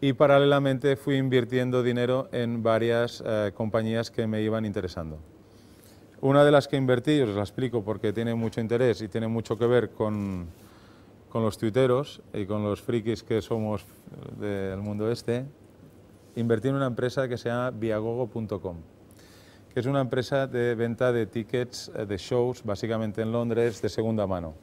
y paralelamente fui invirtiendo dinero en varias compañías que me iban interesando. Una de las que invertí, os la explico porque tiene mucho interés y tiene mucho que ver con los tuiteros y con los frikis que somos del mundo este. Invertí en una empresa que se llama Viagogo.com, que es una empresa de venta de tickets de shows, básicamente en Londres, de segunda mano.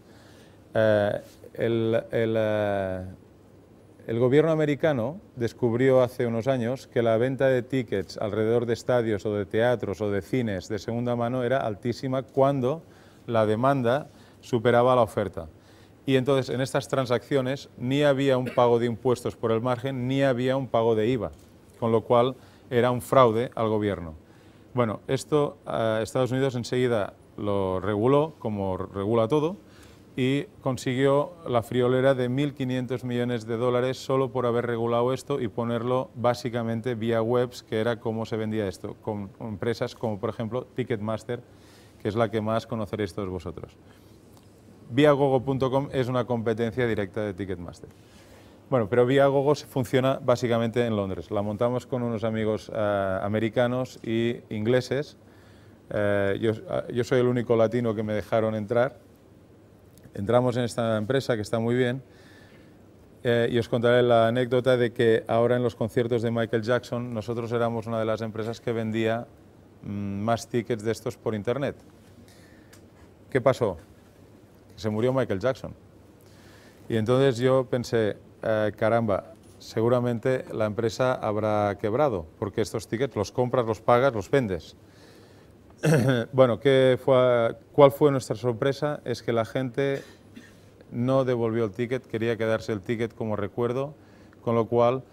El gobierno americano descubrió hace unos años que la venta de tickets alrededor de estadios o de teatros o de cines de segunda mano era altísima cuando la demanda superaba la oferta. Y entonces en estas transacciones ni había un pago de impuestos por el margen ni había un pago de IVA, con lo cual era un fraude al gobierno. Bueno, esto Estados Unidos enseguida lo reguló, como regula todo, y consiguió la friolera de 1.500 millones de dólares solo por haber regulado esto y ponerlo básicamente vía webs, que era como se vendía esto, con empresas como por ejemplo Ticketmaster, que es la que más conoceréis todos vosotros. Viagogo.com es una competencia directa de Ticketmaster. Bueno, pero Viagogo funciona básicamente en Londres. La montamos con unos amigos americanos y ingleses. Yo soy el único latino que me dejaron entrar. Entramos en esta empresa que está muy bien y os contaré la anécdota de que ahora en los conciertos de Michael Jackson nosotros éramos una de las empresas que vendía más tickets de estos por internet. ¿Qué pasó? Se murió Michael Jackson. Y entonces yo pensé, caramba, seguramente la empresa habrá quebrado, porque estos tickets los compras, los pagas, los vendes. Bueno, ¿cuál fue nuestra sorpresa? Es que la gente no devolvió el ticket, quería quedarse el ticket como recuerdo, con lo cual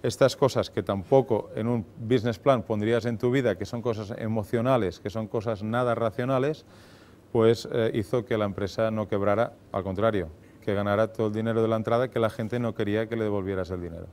estas cosas que tampoco en un business plan pondrías en tu vida, que son cosas emocionales, que son cosas nada racionales, pues hizo que la empresa no quebrara, al contrario, que ganara todo el dinero de la entrada, que la gente no quería que le devolvieras el dinero.